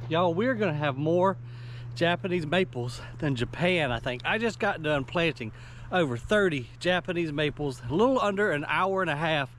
Y'all, we're gonna have more Japanese maples than Japan, I think. I just got done planting over 30 Japanese maples, a little under an hour and a half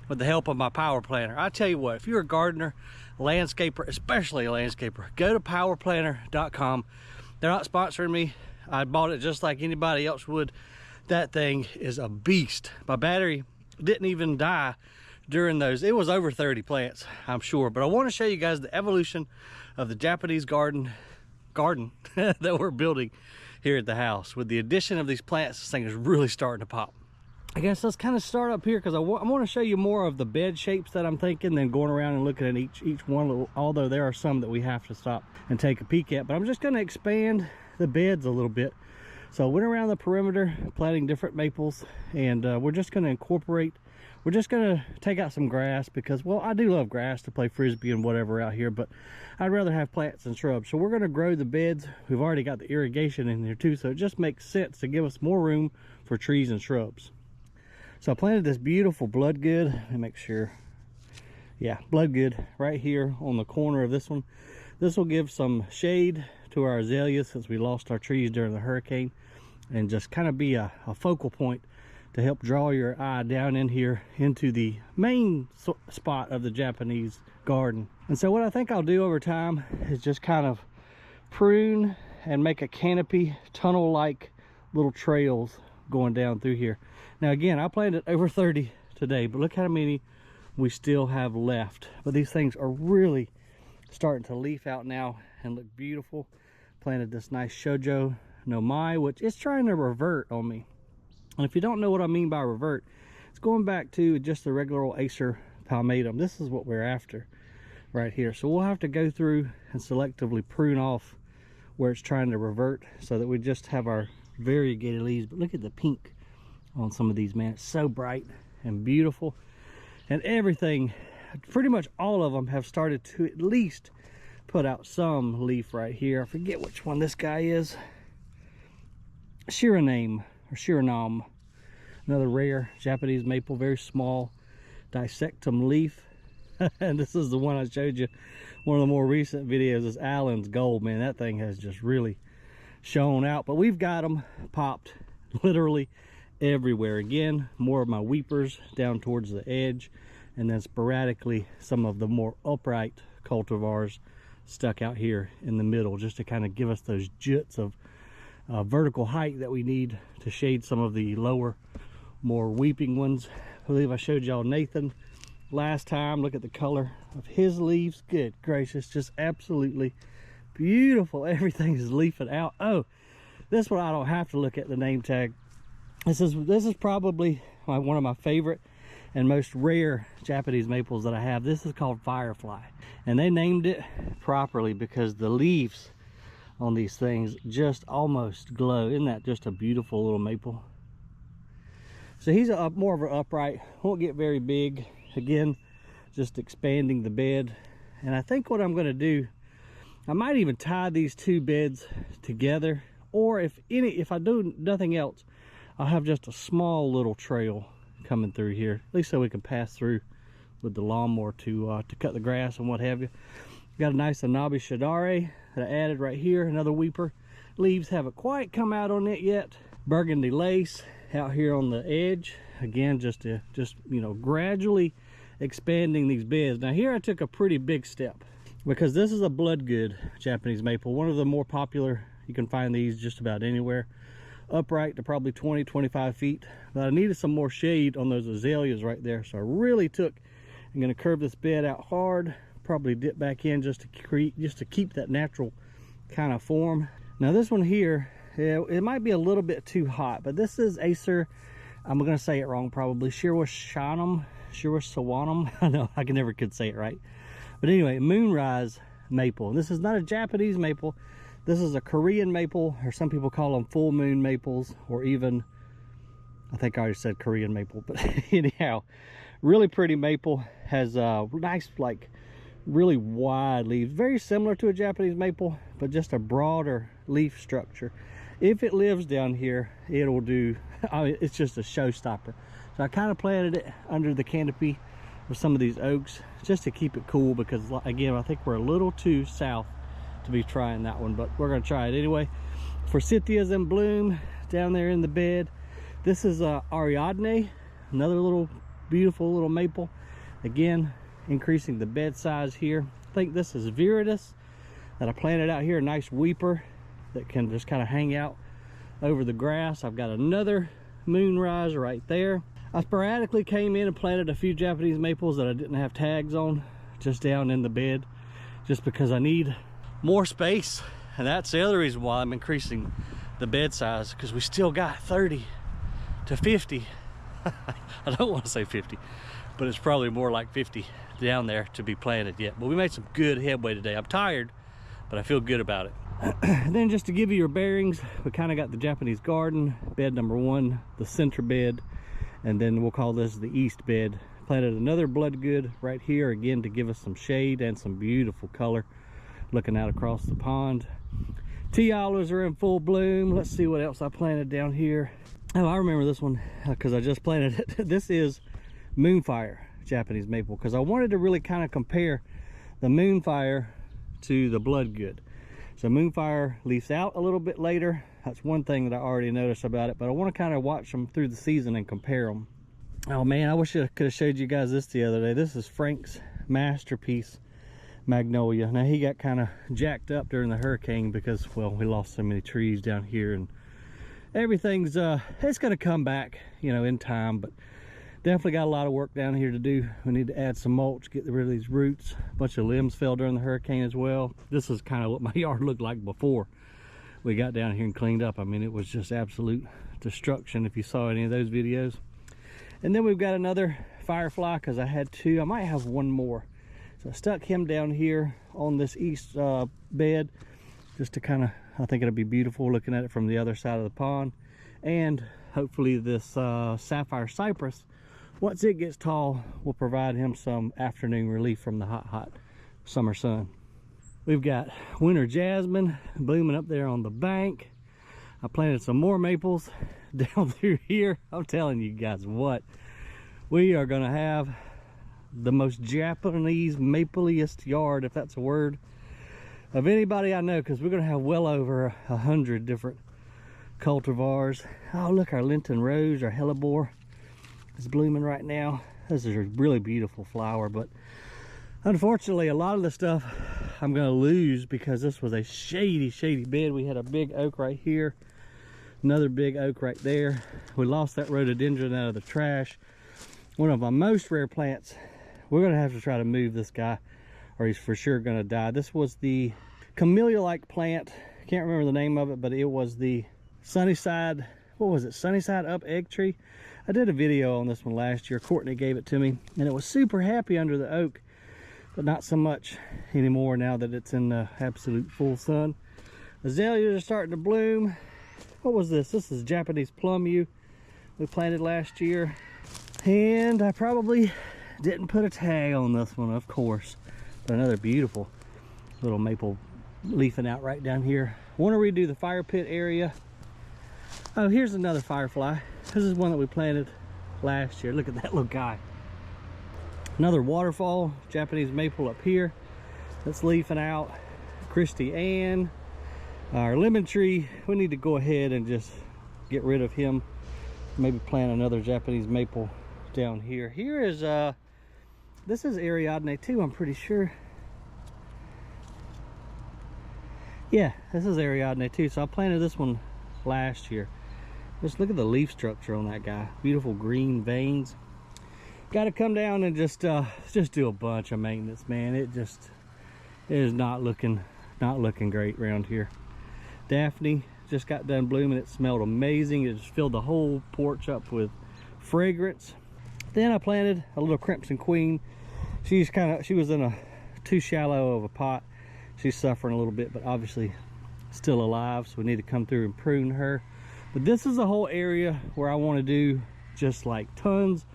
with the help of my power planter. I tell you what, if you're a gardener, landscaper, especially a landscaper, go to powerplanter.com. They're not sponsoring me. I bought it just like anybody else would. That thing is a beast. My battery didn't even die during those. It was over 30 plants, I'm sure. But I want to show you guys the evolution of the Japanese garden that we're building here at the house. With the addition of these plants, this thing is really starting to pop. I guess let's kind of start up here because I want to show you more of the bed shapes that I'm thinking than going around and looking at each one, although there are some that we have to stop and take a peek at. But I'm just going to expand the beds a little bit. So I went around the perimeter planting different maples, and we're just going to incorporate, we're just going to take out some grass because, well, I do love grass to play frisbee and whatever out here, but I'd rather have plants and shrubs. So we're going to grow the beds. We've already got the irrigation in there too, so it just makes sense to give us more room for trees and shrubs. So I planted this beautiful bloodgood. Let me make sure. Yeah, bloodgood right here on the corner of this one. This will give some shade to our azaleas since we lost our trees during the hurricane, and just kind of be a focal point to help draw your eye down in here into the main spot of the Japanese garden. And so what I think I'll do over time is just kind of prune and make a canopy, tunnel-like little trails going down through here. Now again, I planted over 30 today, but look how many we still have left. But these things are really starting to leaf out now and look beautiful. Planted this nice Shoujo no Mai, which is trying to revert on me. And if you don't know what I mean by revert, it's going back to just the regular old Acer palmatum. This is what we're after right here. So we'll have to go through and selectively prune off where it's trying to revert so that we just have our variegated leaves. But look at the pink on some of these, man. It's so bright and beautiful. And everything, pretty much all of them have started to at least put out some leaf right here. I forget which one this guy is. Shiraname or Shiranam. Another rare Japanese maple, very small dissectum leaf. And this is the one I showed you. One of the more recent videos is Allen's Gold. Man, that thing has just really shown out. But we've got them popped literally everywhere. Again, more of my weepers down towards the edge, and then sporadically some of the more upright cultivars stuck out here in the middle, just to kind of give us those juts of vertical height that we need to shade some of the lower, more weeping ones. I believe I showed y'all Nathan last time. Look at the color of his leaves. Good gracious, just absolutely beautiful. Everything is leafing out. Oh, this one I don't have to look at the name tag. This is probably one of my favorite and most rare Japanese maples that I have. This is called Firefly, and they named it properly because the leaves on these things just almost glow. Isn't that just a beautiful little maple? So he's more of an upright, won't get very big. Again, just expanding the bed. And I think what I'm going to do, I might even tie these two beds together, or if I do nothing else, I'll have just a small little trail coming through here, at least so we can pass through with the lawnmower to cut the grass and what have you. Got a nice Anabi Shadare that I added right here, another weeper. Leaves haven't quite come out on it yet. Burgundy lace out here on the edge. Again, just you know, gradually expanding these beds. Now here I took a pretty big step because this is a bloodgood Japanese maple, one of the more popular. You can find these just about anywhere. Upright to probably 20-25 feet, but I needed some more shade on those azaleas right there, so I really I'm going to curve this bed out hard, probably dip back in just to keep that natural kind of form. Now this one here, yeah, it might be a little bit too hot, but this is Acer, I'm going to say it wrong probably, Shirwashanam. I know I could say it right, but anyway, moonrise maple. This is not a Japanese maple. This is a Korean maple, or some people call them full moon maples, or even, I think I already said Korean maple, but anyhow, really pretty maple. Has nice, like, really wide leaves, very similar to a Japanese maple, but just a broader leaf structure. If it lives down here, it'll do, I mean, it's just a showstopper. So I kind of planted it under the canopy of some of these oaks just to keep it cool, because again, I think we're a little too south to be trying that one, but we're gonna try it anyway. Forsythia's in bloom down there in the bed. This is Ariadne, another little beautiful little maple. Again, increasing the bed size here. I think this is Viridis that I planted out here, a nice weeper that can just kind of hang out over the grass. I've got another moonrise right there. I sporadically came in and planted a few Japanese maples that I didn't have tags on, just down in the bed, just because I need more space. And that's the other reason why I'm increasing the bed size, because we still got 30 to 50. I don't want to say 50, but it's probably more like 50 down there to be planted yet. But we made some good headway today. I'm tired, but I feel good about it. And then just to give you your bearings, we kind of got the Japanese garden, bed number 1, the center bed, and then we'll call this the east bed. Planted another bloodgood right here, again, to give us some shade and some beautiful color looking out across the pond. Tea olives are in full bloom. Let's see what else I planted down here. Oh, I remember this one because I just planted it. This is Moonfire Japanese maple, because I wanted to really kind of compare the Moonfire to the bloodgood. So Moonfire leaves out a little bit later. That's one thing that I already noticed about it, but I want to kind of watch them through the season and compare them. Oh man, I wish I could have showed you guys this the other day. This is Frank's masterpiece magnolia. Now, he got kind of jacked up during the hurricane because, well, we lost so many trees down here, and everything's it's going to come back, you know, in time, but definitely got a lot of work down here to do. We need to add some mulch, get rid of these roots. A bunch of limbs fell during the hurricane as well. This is kind of what my yard looked like before we got down here and cleaned up. I mean, it was just absolute destruction if you saw any of those videos. And then we've got another Firefly, because I had 2. I might have one more. So I stuck him down here on this east bed, just to kind of, I think it'll be beautiful looking at it from the other side of the pond. And hopefully this sapphire cypress, once it gets tall, will provide him some afternoon relief from the hot summer sun. We've got winter jasmine blooming up there on the bank. I planted some more maples down through here. I'm telling you guys what, we are gonna have the most Japanese mapliest yard, if that's a word, of anybody I know, because we're gonna have well over 100 different cultivars. Oh, look, our Linton Rose, our hellebore, is blooming right now. This is a really beautiful flower, but unfortunately a lot of the stuff I'm gonna lose because this was a shady bed. We had a big oak right here, another big oak right there. We lost that rhododendron out of the trash. One of my most rare plants. We're gonna have to try to move this guy, or he's for sure gonna die. This was the camellia-like plant. Can't remember the name of it, but it was the Sunnyside, what was it? Sunnyside up egg tree. I did a video on this one last year. Courtney gave it to me, and it was super happy under the oak, but not so much anymore now that it's in the absolute full sun. Azaleas are starting to bloom. What was this? This is Japanese plum yew we planted last year. And I probably didn't put a tag on this one, of course, but another beautiful little maple leafing out right down here. Want to redo the fire pit area. Oh, here's another Firefly. This is one that we planted last year. Look at that little guy. Another waterfall Japanese maple up here that's leafing out. Christy Ann, our lemon tree, we need to go ahead and just get rid of him. Maybe plant another Japanese maple down here. Here is this is Ariadne too, I'm pretty sure. Yeah, this is Ariadne too. So I planted this one last year. Just look at the leaf structure on that guy. Beautiful green veins. Got to come down and just do a bunch of maintenance, man. It is not looking great around here. Daphne just got done blooming. It smelled amazing. It just filled the whole porch up with fragrance. Then I planted a little Crimson Queen. She was in a too shallow of a pot. She's suffering a little bit, but obviously still alive, so we need to come through and prune her. But this is a whole area where I want to do just like tons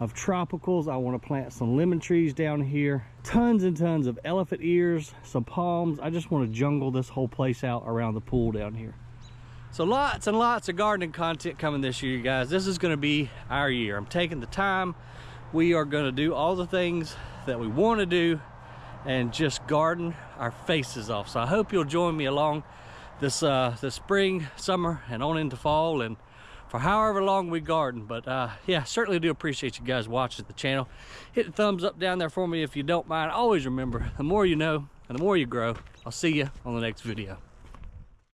of tropicals. I want to plant some lemon trees down here, tons and tons of elephant ears, some palms. I just want to jungle this whole place out around the pool down here. So lots and lots of gardening content coming this year, you guys. This is going to be our year. I'm taking the time. We are going to do all the things that we want to do and just garden our faces off. So I hope you'll join me along this spring, summer, and on into fall, and for however long we garden. But yeah, certainly do appreciate you guys watching the channel. Hit the thumbs up down there for me if you don't mind. Always remember, the more you know and the more you grow. I'll see you on the next video.